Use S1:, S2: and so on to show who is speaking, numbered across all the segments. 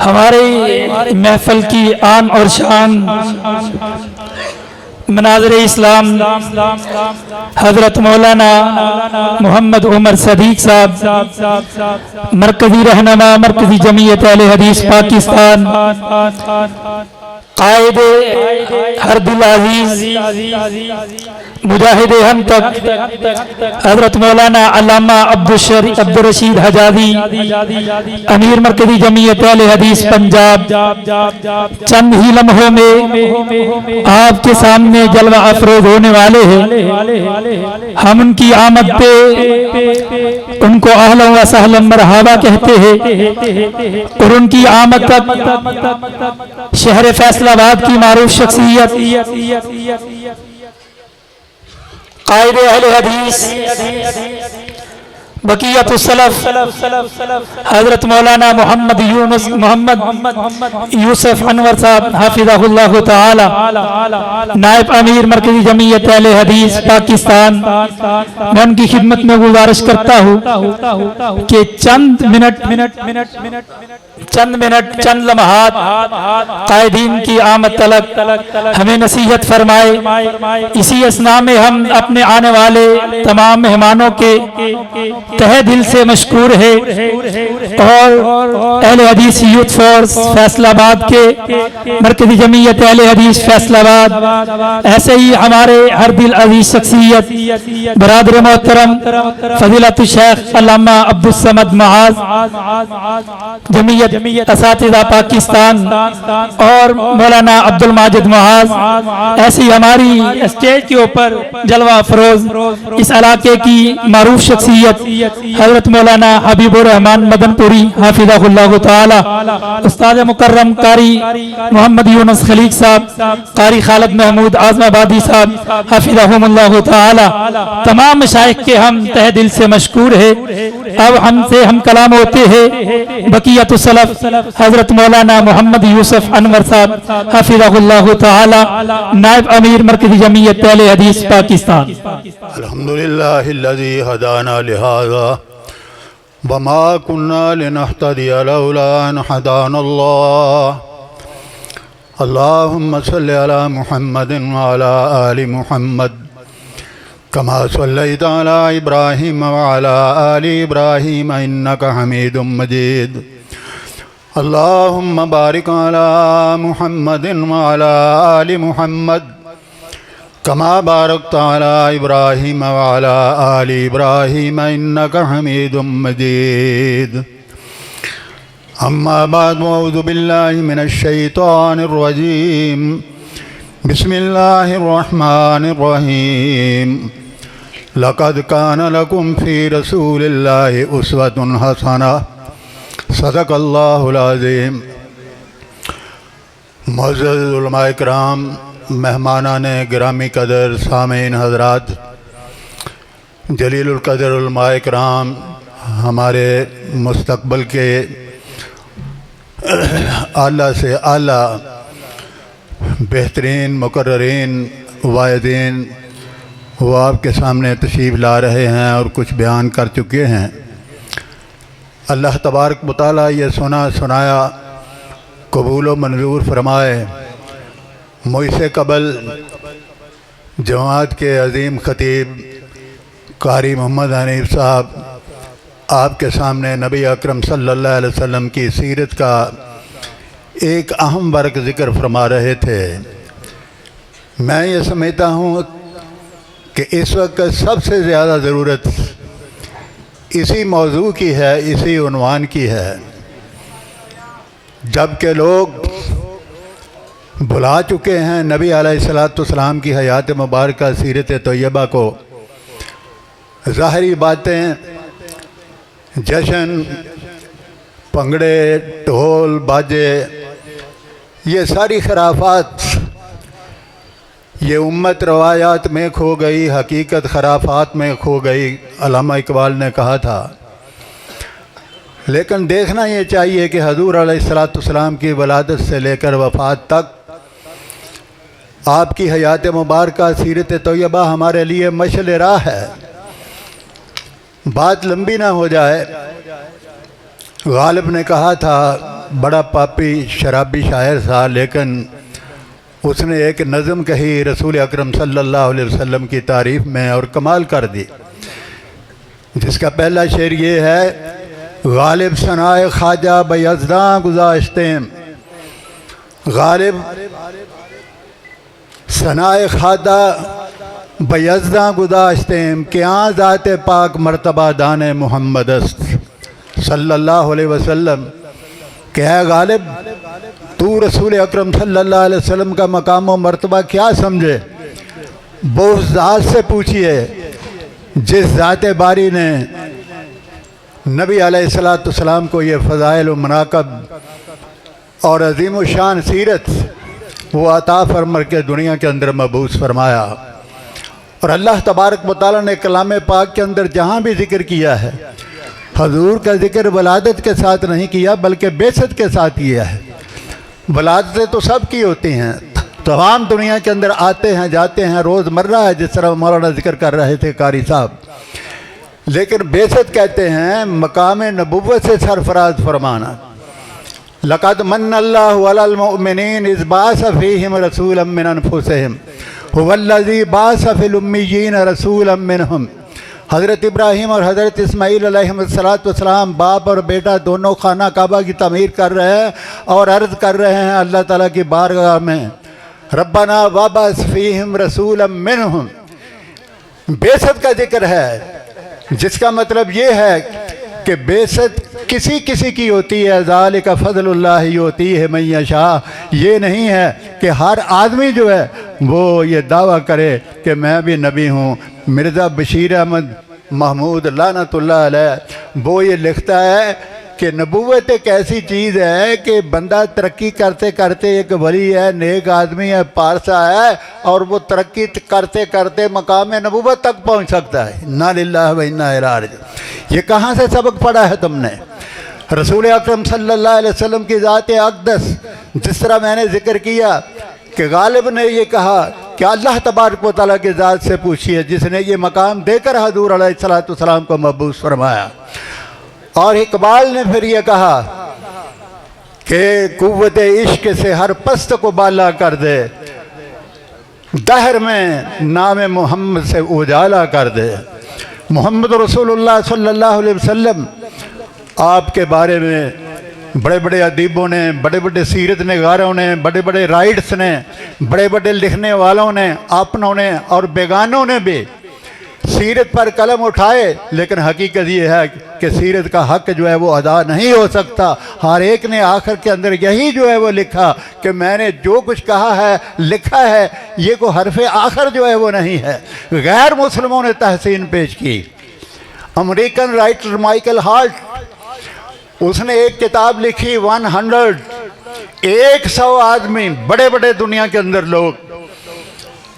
S1: ہماری محفل کی آن اور شان مناظر اسلام حضرت مولانا محمد عمر صدیق صاحب، مرکزی رہنما مرکزی جمعیت اہل حدیث پاکستان، قائد ہر دل عزیز مجاہد ہم تک حضرت مولانا علامہ عبدالرشید حجازی، امیر مرکزی جمعیت اہل حدیث پنجاب، چند ہی لمحوں میں آپ کے سامنے جلوہ افروز ہونے والے ہیں۔ ہم ان کی آمد پہ ان کو اہلا و سہلا مرحبا کہتے ہیں، اور ان کی آمد تک شہر فیصل آباد کی معروف شخصیت قائد اہل حدیث بقیت السلف حضرت مولانا محمد یوسف انور صاحب حافظہ اللہ تعالی، نائب امیر مرکزی جمعیت اہل حدیث پاکستان، میں ان کی خدمت میں گزارش کرتا ہوں کہ چند لمحات قائدین کی آمد تلک ہمیں نصیحت فرمائے۔ اسی اثناء میں ہم اپنے آنے والے تمام مہمانوں کے تہہ دل سے مشکور ہے، اور اہل حدیث یوتھ فورس فیصل آباد کے مرکزی جمعیت اہل حدیث فیصل آباد، ایسے ہی ہمارے ہر دل عزیز شخصیت برادر محترم فضیلت الشیخ علامہ عبدالصمد معاذ، جمعیت اساتذہ پاکستان، اور مولانا عبدالماجد معاذ، ایسی ہماری اسٹیج کے اوپر جلوہ افروز اس علاقے کی معروف شخصیت حضرت مولانا حبیب الرحمان مدن پوری حافظہ اللہ تعالی، استاد مکرم قاری محمد یونس خلیق صاحب، قاری خالد محمود اعظم آبادی صاحب حافظہم اللہ تعالی، تمام مشائخ کے ہم تہ دل سے مشکور ہیں۔ اب ہم کلام ہوتے ہیں بقیت السلف حضرت مولانا محمد یوسف انور صاحب حافظہ اللہ تعالی، نائب امیر مرکزی جمعیت اہل حدیث پاکستان۔
S2: الحمدللہ الذی ہدانا لہذا وما كنا لنهتدي لولا ان هدانا الله اللهم صل على محمد وعلى آل محمد كما صليت على إبراهيم وعلى آل إبراهيم إنك حميد مجيد اللهم بارك على محمد وعلى آل محمد كما باركت على إبراهيم وعلى آل إبراهيم إنك حميد مجيد أما بعد، أعوذ بالله من الشيطان الرجيم بسم الله الرحمن الرحيم لقد كان لكم في رسول الله أسوة حسنة صدق الله العظيم۔ معزز علماء کرام، مہمانان گرامی قدر، سامعین حضرات، جلیل القدر علماء کرام، ہمارے مستقبل کے اعلیٰ سے اعلیٰ بہترین مقررین واعظین، وہ آپ کے سامنے تشریف لا رہے ہیں اور کچھ بیان کر چکے ہیں۔ اللہ تبارک و تعالیٰ یہ سنایا قبول و منظور فرمائے۔ مجھ سے قبل جماعت کے عظیم خطیب قاری محمد حنیف صاحب آپ کے سامنے نبی اکرم صلی اللہ علیہ وسلم کی سیرت کا ایک اہم ورق ذکر فرما رہے تھے۔ میں یہ سمجھتا ہوں کہ اس وقت سب سے زیادہ ضرورت اسی موضوع کی ہے، اسی عنوان کی ہے۔ جب کہ لوگ بھلا چکے ہیں نبی علیہ السلام کی حیات مبارکہ سیرت طیبہ کو، ظاہری باتیں، جشن، پنگڑے، ڈھول، باجے، یہ ساری خرافات یہ امت روایات میں کھو گئی، حقیقت خرافات میں کھو گئی، علامہ اقبال نے کہا تھا۔ لیکن دیکھنا یہ چاہیے کہ حضور علیہ السلام کی ولادت سے لے کر وفات تک آپ کی حیات مبارکہ سیرت طیبہ ہمارے لیے مشعل راہ ہے۔ بات لمبی نہ ہو جائے، غالب نے کہا تھا बड़ा पापी शराबी शायर था, लेकिन उसने एक नज़म कही रसूल अकरम सल्लल्लाहु अलैहि वसल्लम की तारीफ़ में और कमाल कर दी, जिसका पहला शेर ये है, गालिब सनाए ख्वाजा बयज़दा गुज़ाश्तेम, गालिब सनाए ख्वाजा बयज़दा गुज़ाश्तेम, क्या ज़ात पाक मर्तबा दाने मोहम्मद अस्त सल्लल्लाहु अलैहि वसल्लम। क्या गालिब तू रसूल अकरम सल्लल्लाहु अलैहि वसल्लम का मकाम व मर्तबा क्या समझे? वो उस ज़ात से पूछिए जिस ज़ात बारी ने नबी अलैहिस्सलाम को ये फ़ज़ाइल व मनाक़ब और अज़ीम व शान सीरत वो अता फरमा के दुनिया के अंदर मबूस फरमाया। और अल्लाह तबारक व तआला ने कलाम पाक के अंदर जहाँ भी ज़िक्र किया है, हजूर का ज़िक्र वलादत के साथ नहीं किया बल्कि बेसत के साथ किया है। वलादतें तो सब की होती हैं, तमाम दुनिया के अंदर आते हैं जाते हैं, रोज़मर्रा है, जिस तरह मौलाना ज़िक्र कर रहे थे कारी साहब। लेकिन बेसत कहते हैं मकाम नबुव्वत से सरफराज फरमाना। लक़द मन्नल्लाहु अलल मुअमिनीन इज़ बअस फ़ीहिम रसूलन मिन अनफुसिहिम हुवल्लज़ी बअस फ़िल उम्मिय्यीन रसूलन मिनहुम। हज़रत इब्राहीम और हज़रत इस्माईल अलैहिस्सलाम बाप और बेटा दोनों खाना काबा की तमीर कर रहे हैं और अर्ज़ कर रहे हैं अल्लाह ताला की बारगाह में, रब्बना वबअस फ़ीहिम रसूलन मिनहुम। बेसत का जिक्र है, जिसका मतलब ये है कि बेसत किसी किसी की होती है, ज़ालिका फ़ज़लुल्लाहि युतीहि मन यशा। ये नहीं है कि हर आदमी जो है वो ये दावा करे कि मैं भी नबी हूँ। मिर्ज़ा बशीर अहमद महमूद लानतुल्लाह अलैह वो ये लिखता है कि नबूवत एक ऐसी चीज़ है कि बंदा तरक्की करते करते एक वली है, नेक आदमी है, पारसा है, और वो तरक्की करते करते मकाम नबूवत तक पहुँच सकता है। इन्ना लिल्लाहि व इन्ना इलैहि राजिऊन। ये कहाँ से सबक पढ़ा है तुमने? रसूल अकरम सल्लल्लाहु अलैहि वसल्लम की ज़ात अक़दस, जिस तरह मैंने ज़िक्र किया कि गालिब ने ये कहा कि अल्लाह तबारक व तआला की ज़ात से पूछिए जिसने ये मकाम देकर हज़ूर अलैहिस्सलाम को मबूस फरमाया। और इकबाल ने फिर ये कहा कि कुव्वत इश्क से हर पस्त को बाला कर दे, दहर में नाम मोहम्मद से उजाला कर दे। मोहम्मद रसूलुल्लाह सल्लल्लाहु अलैहि वसल्लम आपके बारे में बड़े बड़े अदीबों ने, बड़े बड़े सीरत नगारों ने, बड़े बड़े राइट्स ने, बड़े बड़े लिखने वालों ने, अपनों ने और बेगानों ने भी सीरत पर कलम उठाए, लेकिन हकीकत ये है कि सीरत का हक जो है वो अदा नहीं हो सकता। हर एक ने आखिर के अंदर यही जो है वो लिखा कि मैंने जो कुछ कहा है लिखा है, ये को हरफ आखिर जो है वो नहीं है। गैर मुस्लिमों ने तहसीन पेश की। अमेरिकन राइटर माइकल हार्ट, उसने एक किताब लिखी 100 आदमी, बड़े बड़े दुनिया के अंदर लोग,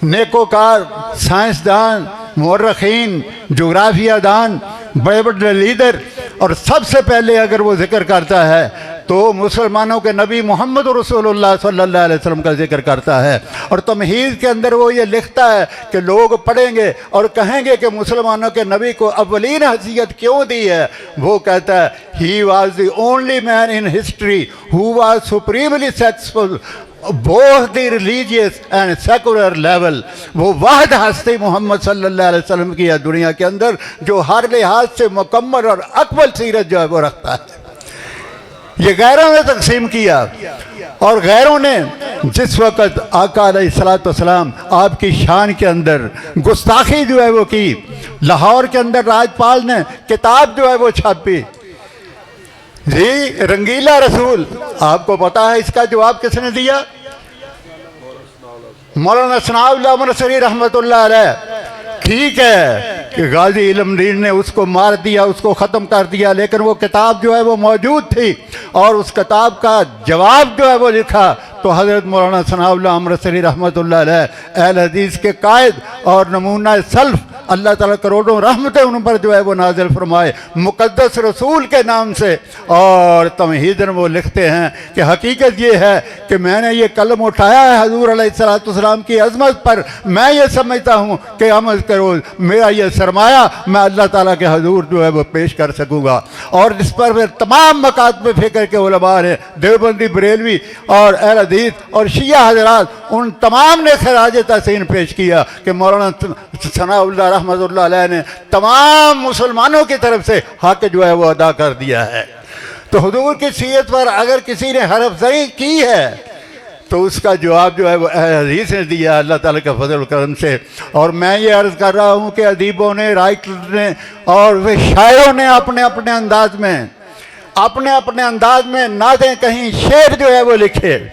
S2: नेकोकार, साइंसदान, मुर्रखीन, जोग्राफिया दान, बड़े बड़े लीडर, और सबसे पहले अगर वो जिक्र करता है तो मुसलमानों के नबी मोहम्मद रसूलुल्लाह सल्लल्लाहु अलैहि वसल्लम का जिक्र करता है। और तमहीद के अंदर वो ये लिखता है कि लोग पढ़ेंगे और कहेंगे कि मुसलमानों के नबी को अव्वलीन हैसियत क्यों दी है। वो कहता है he was the only man in history who was supremely successful both the religious and secular level. वो वाहिद हस्ती मोहम्मद सल्लल्लाहु अलैहि वसल्लम की है दुनिया के अंदर जो हर लिहाज से मुकम्मल और अकमल सीरत जो है वो रखता है। ये गैरों ने तकसीम किया, और गैरों ने जिस वक़्त आका अलैहिस्सलाम आपकी शान के अंदर गुस्ताखी जो है वो की, लाहौर के अंदर राजपाल ने किताब जो है वो छापी जी, रंगीला रसूल। आपको पता है इसका जवाब किसने दिया? मौलाना सनाउल्लाह अमृतसरी रहमतुल्लाह अलैह। ठीक है कि गाजी इल्मदीन ने उसको मार दिया, उसको ख़त्म कर दिया, लेकिन वो किताब जो है वो मौजूद थी, और उस किताब का जवाब जो है वो लिखा तो हज़रत मौलाना सनाउल्लाह अमृतसरी रहमतुल्लाह अलैह अहल हदीस के कायद और नमूना सल्फ अल्लाह ताला करोड़ों रहमतें उन पर जो है वो नाजिल फरमाए मुक़द्दस रसूल के नाम से। और तमहीदन वो लिखते हैं कि हकीकत ये है कि मैंने ये कलम उठाया है हजूर अलैहिस्सलाम की अज़मत पर। मैं ये समझता हूँ कि अमल करो मेरा ये सरमाया मैं अल्लाह ताला के हजूर जो है वो पेश कर सकूँगा। और इस पर फिर तमाम मकातब फ़िक्र के उलमा ने, देवबंदी, बरेलवी और अहले हदीस और शिया हज़रात, उन तमाम ने खराज तहसीन पेश किया कि मौलाना सनाउल्लाह रहमतुल्लाह अलैह ने तमाम मुसलमानों की तरफ से हक़ जो है वो अदा कर दिया है। तो हुजूर की सीरत पर अगर किसी ने हरफज़ई की है तो उसका जवाब जो है वो हदीस ने दिया अल्लाह ताला के फजल करम से। और मैं ये अर्ज़ कर रहा हूँ कि अदीबों ने, राइटर ने और वे शायरों ने अपने अपने अंदाज में नातें कहीं शेर जो है वो लिखे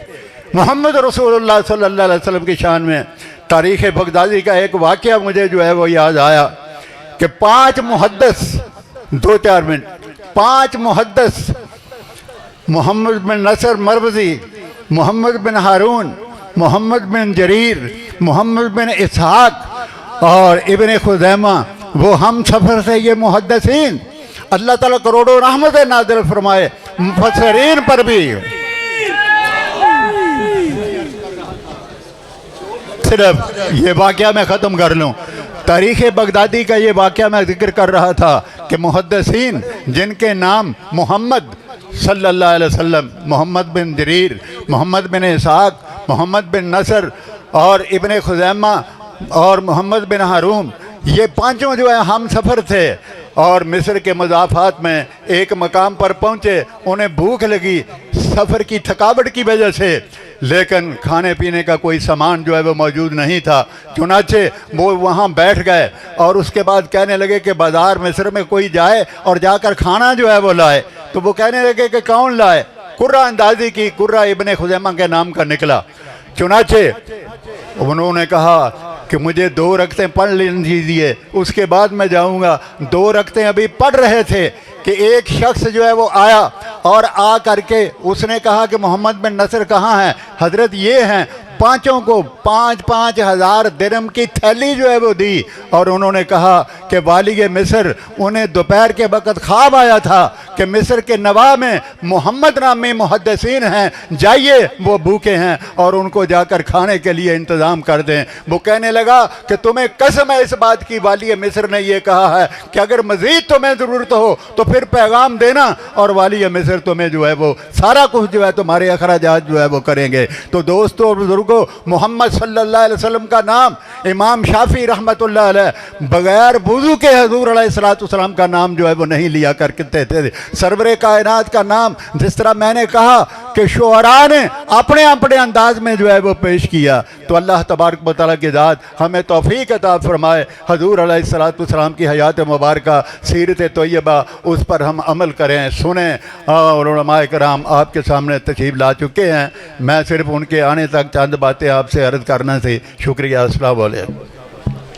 S2: मोहम्मद रसूलुल्लाह सल्लल्लाहु अलैहि वसल्लम की शान में। तारीख़ बगदादी का एक वाक़या मुझे जो है वो याद आया कि 5 मुहद्दिस, 2-4 मिनट, 5 मुहद्दिस मोहम्मद बिन नसर मरवज़ी, मोहम्मद बिन हारून, मोहम्मद बिन जरीर, मोहम्मद बिन इसहाक और इब्न खुज़ैमा, वो हम सफ़र से ये मुहद्दिसीन अल्लाह ताला करोड़ों रहमत नाज़िल फरमाए मुफस्सिरीन पर भी। सिर्फ ये वाक़या मैं ख़त्म कर लूँ। तारीख़ बगदादी का ये वाक़या मैं ज़िक्र कर रहा था कि मुहद्दिसीन जिनके नाम मोहम्मद सल्लल्लाहु अलैहि वसल्लम, मोहम्मद बिन जरीर, मोहम्मद बिन इसहाक, मोहम्मद बिन नसर और इब्न खुज़ैमा और मोहम्मद बिन हारून, ये पांचों जो है हम सफ़र थे और मिस्र के मज़ाफ़ात में एक मकाम पर पहुँचे। उन्हें भूख लगी सफ़र की थकावट की वजह से, लेकिन खाने पीने का कोई सामान जो है वो मौजूद नहीं था। चुनाचे वो वहाँ बैठ गए और उसके बाद कहने लगे कि बाज़ार मिस्र में कोई जाए और जाकर खाना जो है वो लाए। तो वो कहने लगे कि कौन लाए? कुर्रा अंदाज़ी की, कुर्रा इब्न खुज़ैमा के नाम का निकला। चुनाचे उन्होंने कहा कि मुझे 2 रकतें पढ़ लेने दीजिए, उसके बाद मैं जाऊंगा। 2 रकतें अभी पढ़ रहे थे कि एक शख्स जो है वो आया और आ करके उसने कहा कि मोहम्मद बिन नसर कहाँ हैं? हज़रत ये हैं। पांचों को 5-5 हज़ार दिरहम की थैली जो है वो दी और उन्होंने कहा कि वाली मिस्र, उन्हें दोपहर के वक़्त ख्वाब आया था कि मिस्र के नवाब में मोहम्मद नामी मुहद्दिसीन हैं, जाइए वो भूखे हैं और उनको जाकर खाने के लिए इंतज़ाम कर दें। वो कहने लगा कि तुम्हें कसम है इस बात की, वाली मिस्र ने ये कहा है कि अगर मज़ीद तुम्हें ज़रूरत हो तो फिर पैगाम देना और वाली मिस्र तुम्हें जो है वो सारा कुछ जो है तुम्हारे अखराजात जो है वो करेंगे। तो दोस्तों और बुजुर्गों, मोहम्मद सल्लल्लाहु अलैहि वसल्लम का नाम इमाम शाफी रहमतुल्लाह अलैह बगैर वुज़ू के हजूर अलैहिस्सलाम का नाम जो है वो नहीं लिया करते थे। सरवरे कायनात का नाम जिस तरह मैंने कहा कि शुअरा ने अपने अपने अंदाज में जो है वो पेश किया। तो अल्लाह तबारक व तआला की ज़ात हमें तौफीक अता फरमाए, हजूर अलैहिस्सलाम की हयात मुबारक, सीरत तैयबा, उस पर हम अमल करें, सुनें। और उलमाए कराम आपके सामने तशरीफ़ ला चुके हैं। मैं सिर्फ उनके आने तक चंद बातें आपसे अर्ज़ करना थी। शुक्रिया। अस्सलामु अलैकुम।